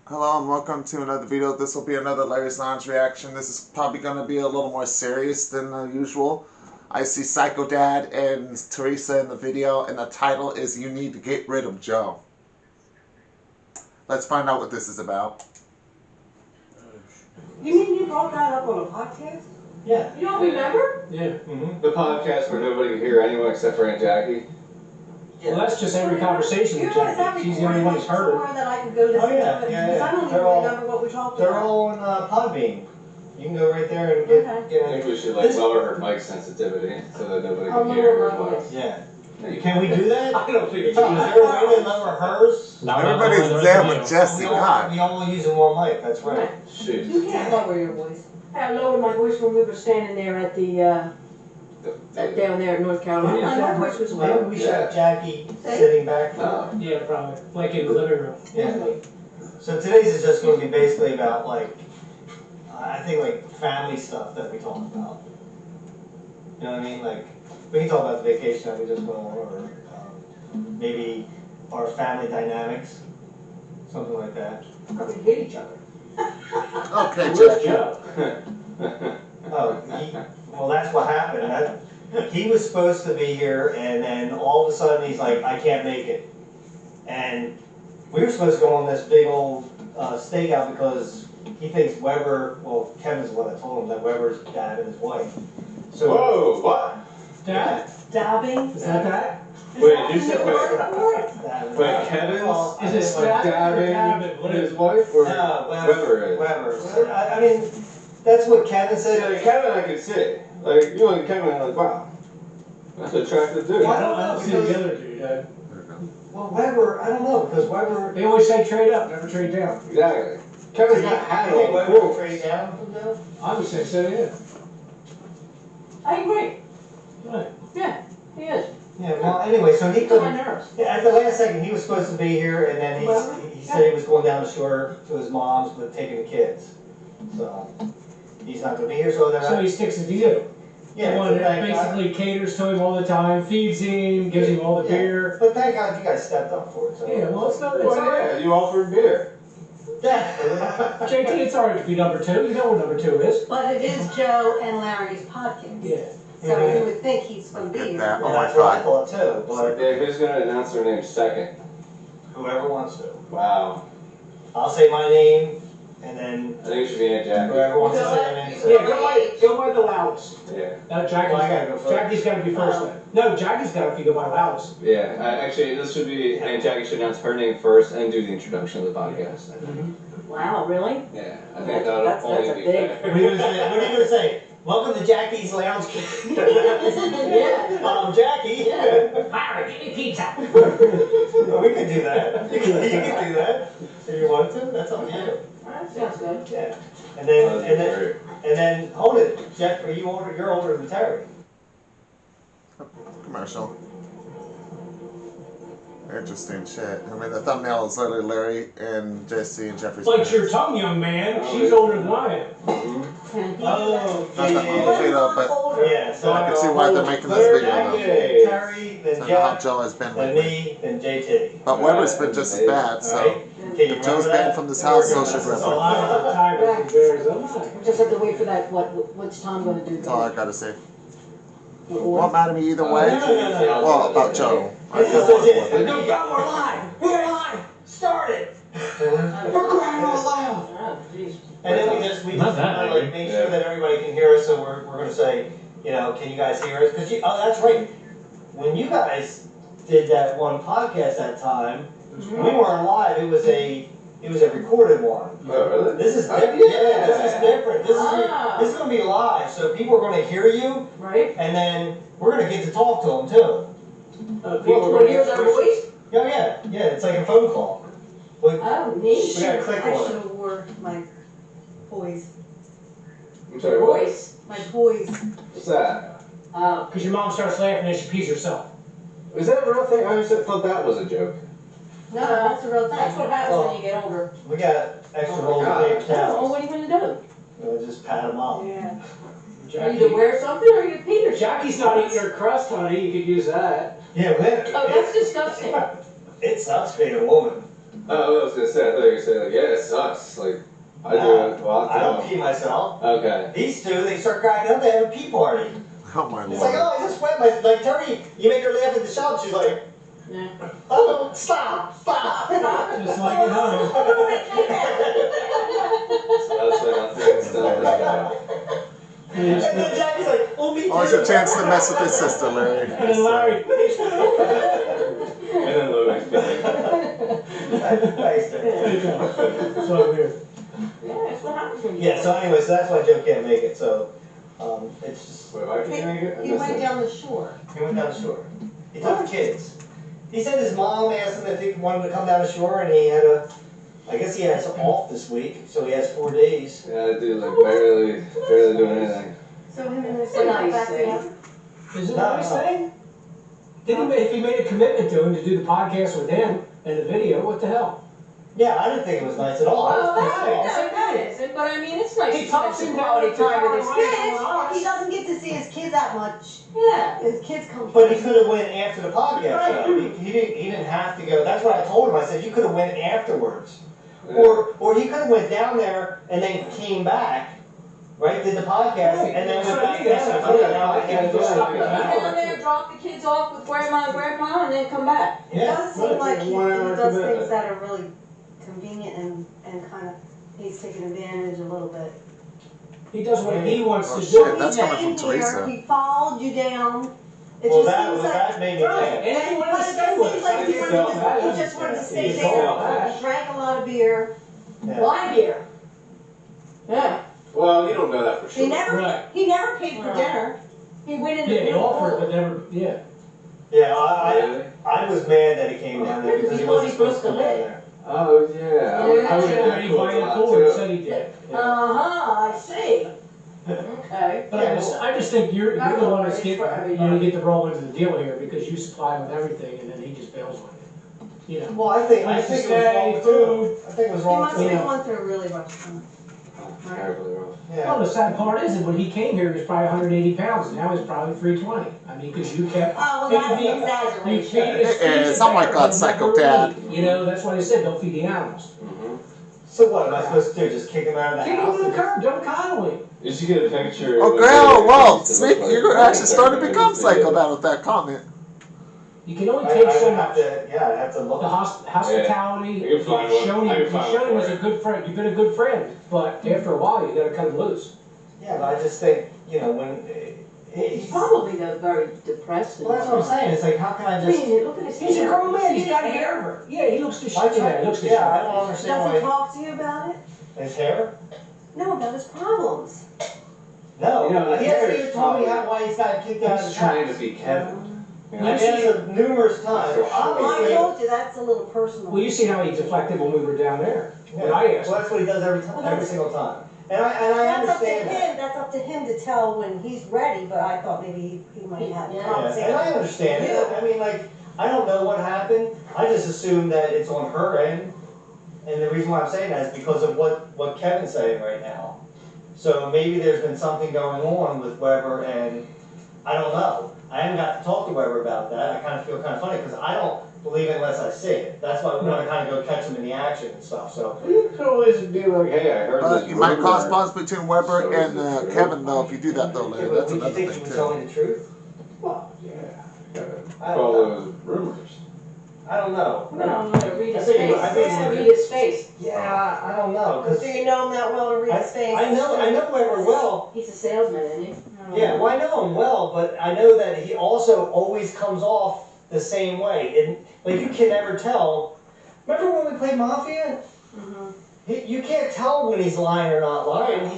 Hello and welcome to another video. This will be another Larry's Lounge reaction. This is probably going to be a little more serious than usual. I see Psycho Dad and Teresa in the video, and the title is You Need to Get Rid of Joe. Let's find out what this is about. You mean you brought that up on a podcast? Yeah. You don't remember? Yeah. Mm-hmm. The podcast where nobody can hear anyone except for Aunt Jackie. Well, that's just every conversation with Jackie. She's the only one who's heard. Somewhere that I can go listen Oh, yeah, to it, yeah, because yeah. I don't even They're all- remember what we talked They're about. all on Podbean. You can go right there and get. Okay. I think we should lower her mic sensitivity so that nobody I'll can hear lower her my voice. voice. Yeah. You Can we do that? I don't think Is there a way to lower hers? Everybody's there with Jesse. God. We only using one mic. That's right. Shoot. You can't lower your voice. I lowered my voice when we were standing there at the, down there in North Carolina. My voice was Maybe low. we should have Jackie sitting back. No. Yeah, probably. Like in the living room. Yeah. So today's is just going to be basically about I think family stuff that we talk about. You know what I mean? Like we can talk about the vacation that we just went on, or maybe our family dynamics, something like that. We hit each other. Okay, Where's Jackie. Joe? Oh, well, that's what happened. He was supposed to be here, and then all of a sudden he's like, I can't make it. And we were supposed to go on this big old stakeout because he thinks Weber, well, Kevin's the one that told him that Weber's dad and his wife. So, Whoa, what? Dad? Dabbing. Is that that? Wait, you said that was- Wait, Kevin's Is it like Scott or dabbing Dabbing? What his is wife or No, Weber is? Weber. So, I mean, that's what Kevin See, said. like, Kevin I could see. Like, you and Kevin are like, wow. That's an attractive dude. Why? I don't see the other dude. Well, Weber, I don't know, because Weber. They always say trade up, never trade down. Exactly. Kevin's got hat You think on. Weber Cool. trade down from Joe? I would say so, yeah. I agree. Right. Yeah, he is. Yeah, well, anyway, so he He's on my couldn't. nerves. Yeah, at the last second, he was supposed to be here, and then he said he was going down the shore to his mom's with taking the kids. So, he's not gonna be here, so then So he sticks it to you. yeah, The one so that thank God. basically caters to him all the time, feeds him, gives him all the Yeah. beer. But thank God you guys stepped up for it, so. Yeah, well, it's not, it's Well, alright. yeah, you offered beer. Yeah. JT, it's alright to be number two. You know what number two is. But it is Joe and Larry's podcast. Yeah. So you would think he's gonna be Get here. that. Well, Oh my that's what I God. thought too, but Yeah, who's gonna announce their name second? whoever wants to. Wow. I'll say my name, and then I think it should be Aunt Jackie. whoever wants to Go say ahead. my name. Yeah, say- go by the loudest. Yeah. No, Jackie's, Well, I gotta go first. Jackie's gotta be first then. No, Jackie's gotta be go by loudest. Yeah, actually, this should be, Aunt Jackie should announce her name first and do the introduction of the podcast. Wow, really? Yeah, I think that'll That's only a be big- fair. What are you gonna say? What are you gonna say? Welcome to Jackie's Lounge. Yeah. Jackie. Larry, give me pizza. Well, we can do that. You can do that if you want to. That's up to you. That sounds good. Yeah. And That'd be then great. and then hold it, Jeff. Are you older? You're older than Terry. Commercial. Interesting shit. I mean, the thumbnail is literally Larry and Jesse and Jeffrey's Bite your parents. tongue, young man. She's older than I am. Oh, Not the whole video, but Yeah. So I can see why they're making this video, though. Jackie, then Terry, then I know how Jeff, Joe has been then lately. me, then JT. But Weber's been just as bad, so. Alright? Can you Joe's remember banned that? from this house, so should That's Weber. all I I have know. a tiger from Arizona. We just have to wait for that, what's Tom gonna do? That's all I gotta say. Or- Won't matter to me either way. No. Well, about Joe. I This feel is like it. Weber. No, God, we're live. We're live. Start it. We're crying out loud. Oh, jeez. And then we just Not that, wanna, Larry. make sure that everybody can hear us. So we're gonna say, can you guys hear us? Because oh, that's right. When you guys did that one podcast that time, we weren't live. It was a recorded one. Oh, really? This is Oh, different. yeah. Yeah, this is different. Ah. This is gonna be live, so people are gonna hear you, Right? and then we're gonna get to talk to them too. People will hear their voice? Oh yeah. It's like a phone call. We Oh, neat. gotta click I on should it. have wore my poise. I'm sorry, what? Voice? My poise. What's that? Because your mom starts laughing and she pees herself. Is that a real thing? I always thought that was a joke. No, that's a real thing. That's what happens when you get older. We got extra Oh my rolls of God. paper I don't know, towels. what are you gonna do? We'll just pat them out. Yeah. You Jackie. either wear something or you pee yourself. Jackie's not eating her crust, honey. You could use that. Yeah, Oh, that's disgusting. it sucks being a woman. Oh, I was gonna say, I thought you were saying, like, yeah, it sucks. Like, I do it. Well, I don't pee myself. Okay. These two, they start cracking up, they have a pee party. Oh my It's like, lord. oh, I just wet my, like, Terry, you make her laugh at the shop, she's like, Yeah. oh, stop. Just like at home. So that's when I think it's done. And then Jackie's like, oh, me too. Always a chance to mess with his sister, Larry. And then Larry, And then Louis speaking. Thanks, Terry. so weird. Yeah, that's what happens when you. Yeah, so anyway, so that's why Joe can't make it, so, it's just, Wait, why can you make it? I He missed went it. down the shore. he went down the shore. He took the kids. He said his mom asked him if he wanted to come down the shore, and he had I guess he has off this week, so he has 4 days. Yeah, I do like barely doing anything. So him and his It's a nice son back thing. together. Is it a No, nice no. thing? If he made a commitment to him to do the podcast with him and the video, what the hell? Yeah, I didn't think it was nice at all. I Well, was that's pretty what that is, but I mean, it's nice He to talks spend him some down quality with the time with his car kids. Kids, he doesn't get to see his kids that much. Yeah. His kids come. But he could have went after the podcast though. He didn't have to go. That's what I told him. I said you could have went afterwards. Or he could have went down there and then came back, right? Did the podcast and then went back down. Right. Okay, now I can go Stop it. Go down there, drop the kids off with grandma and grandpa, and then come back. It Yeah, does seem right. like he 1 hour does commitment. things that are really convenient and kind of, he's taking advantage a little bit. He does what he wants Oh, to shit, do. that's He coming came from here, Teresa. He followed you down. It Well, just that seems was like. that made me Right, mad. and he wanted But to it stay just with seems us. like he I wanted felt to, that. he just wanted to stay He there. felt that. He drank a lot of beer. Yeah. Why beer? Yeah. Well, you don't know that for sure. Right. He never paid for dinner. He went in the Yeah, he middle offered, pool. but never, yeah. Yeah, Really? I was mad that he came down there Yeah, because he because wasn't he supposed to come was down the there. Oh yeah. Yeah. I was Yeah, there, he cool, invited a lot, the pool, he too. said he did. Uh-huh, I see. Okay. But I just think you're the one that's It's getting, for everybody. you know, get to roll into the deal here because you supply him with everything and then he just bails on you. You know. Well, I think Place to it was stay, wrong too. food. I think it was He wrong must too. have Yeah. been going through a really rough time. Terribly rough. Yeah. Well, the sad part is that when he came here, he was probably 180 pounds, and now he's probably 320. I mean, because you kept. Oh, well, that's feeding an him- You exaggeration. feed his Eh, it's not like God, psycho dad. You know, that's why they said don't feed the animals. Mm-hmm. So what am I supposed to do? Just kick him out of the Kick him house? to the curb, don't coddle him. You should get a picture. Oh, of girl, it. well, It speak, looks you're like- actually starting to become psycho now with that comment. You can only I take would so have much. to, yeah, I'd have to look. The hospitality, Yeah. I can find you've one. shown I him, can find you've shown him one as for a good friend. You've been a good friend, but after a while, you gotta cut him loose. Yeah, but I just think, you know, when, He's probably very depressed. well, that's what I'm saying, it's like, how can I I just? mean, look at his hair. He's a grown man, he's See got his hair. Yeah, he looks Why disheveled. Yeah, he looks yeah, I don't disheveled. understand Does he why, talk to you about it? his hair? No, about his problems. No, You know, he his hair hasn't is even told me probably- why he's got kicked out of He's his trying to house. be Kevin. You I know? asked him numerous times, so Well, I obviously. told you, that's a little personal. Well, you see how he deflected when we were down there. When Yeah, I asked well, him. that's what he does every time, every single time. And I That's up to understand that. him, that's up to him to tell when he's ready, but I thought maybe he might have a Yeah. Yeah, conversation. and I understand it. I mean, like, I don't know what happened. I just assume that it's on her end. And the reason why I'm saying that is because of what Kevin's saying right now. So maybe there's been something going on with Weber, and I don't know. I haven't got to talk to Weber about that. I kind of feel kind of funny because I don't believe it unless I see it. That's why we want to kind of go catch him in the action and stuff. So You could always be like, hey, I heard this You might rumor. cause bonds between Weber and Kevin, though, if you do that, though, yeah, Larry. but That's would you another think thing, you would tell too. me the truth? Well, yeah. I don't Call know. those rumors. I don't know. No, no, read his I think- face. I think- Yeah, read his face. Yeah, I don't know. Do you know him that well to read his face? I know Weber well. He's a salesman, isn't he? Yeah, well, I know him well, but I know that he also always comes off the same way. And like you can never tell. Remember when we played Mafia? Mhm. You can't tell when he's lying or not lying.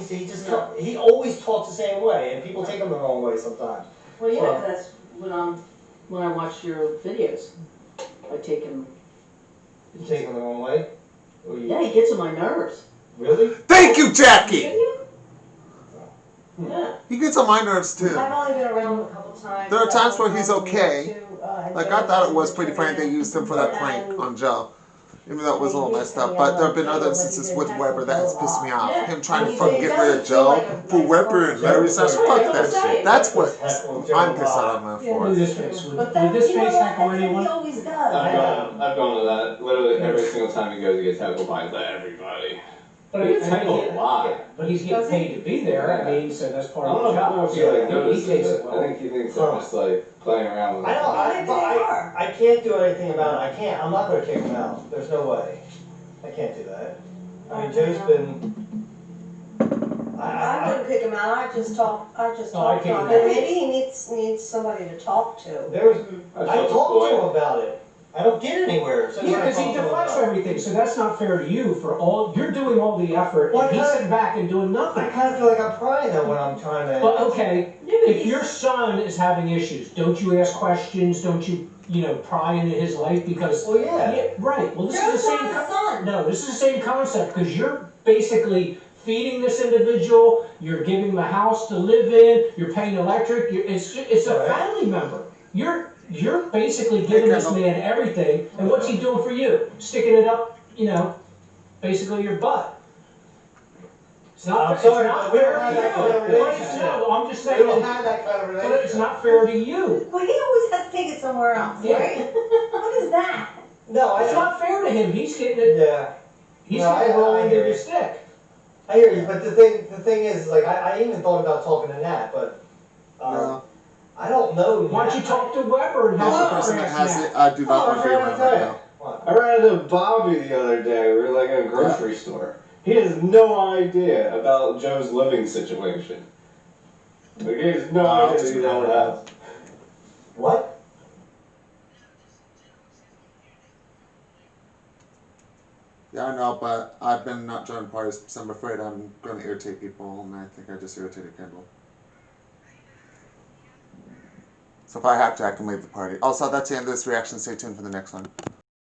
He always talks the same way, and people take him the wrong way sometimes. Well, yeah, So- that's when I watch your videos. I take him. You take him the wrong way. Or you, Yeah, he gets on my nerves. Really? Thank you, Jackie! Yeah. He gets on my nerves, too. I've only been around him a couple times. There are times where he's I've okay. to, Like, I thought it was pretty funny they used him for that prank on Joe. Even though it was a little messed up, Yeah, but there have been like, other but instances he with didn't Weber have that has to pissed go me off. off. Yeah. Him trying to He fucking get rid of Joe for Weber and Larry Sanders. Fuck that shit. That's what I'm pissed at him Yeah, for. do this face. Would But that, this you know face what, heckle that's what he anyone? always does. I've gone to that literally every single time he goes, he gets heckled by everybody. But He gets heckled a lot. But he's getting paid to be there, I mean, so that's I part don't of the know if job. he like He notices takes it. it I well. think he thinks they're just like playing around with I it. don't, Maybe they are. I can't do anything about it, I can't, I'm not gonna kick him out, there's no way. I can't do that. I mean, Joe's been, I wouldn't pick him out, I just talk No, to I'd him. kick him out. Maybe he needs somebody to talk to. there's, I I talked to him about it, I don't get anywhere, so Yeah, I because he talk to him deflects about it. everything, so that's not fair to you for all, you're doing all the effort, Well, and he's I- sitting back and doing I nothing. kinda feel like I'm prying though when I'm trying to. But okay, Yeah, but if he's- your son is having issues, don't you ask questions, don't you, pry into his life, because, Well, yeah. yeah, right, well, this is the Joe's same. not his son. No, this is the same concept, because you're basically feeding this individual, you're giving him a house to live in, you're paying electric, it's a Right. family member. You're basically giving this Kendall. man everything, and what's he doing for you? Sticking it up, basically your butt. It's not, I'm it's sorry, not but we fair don't have to that kind of you. But it's relationship. not, I'm just We saying, don't have that kind of but it's relationship. not fair to you. Well, he always has to take it somewhere else, Yeah. right? What is that? No, It's I, not fair to him, he's getting it, yeah, he's No, getting I rolled into hear the you. stick. I hear you, but the thing is, like, I even thought about talking to Nat, but, No. I don't know. Why don't you talk to Weber and have Not a the person that has conversation? it. I do not Oh, agree with right, right right. now. What? I ran into Bobby the other day. We were like at a grocery store. He has no idea about Joe's living situation. Like, he has no I'll idea just that he's out of the remember house. What? Yeah, I know, but I've been not joining parties, so I'm afraid I'm going to irritate people, and I think I just irritated Kendall. So if I have to, I can leave the party. Also, that's the end of this reaction. Stay tuned for the next one.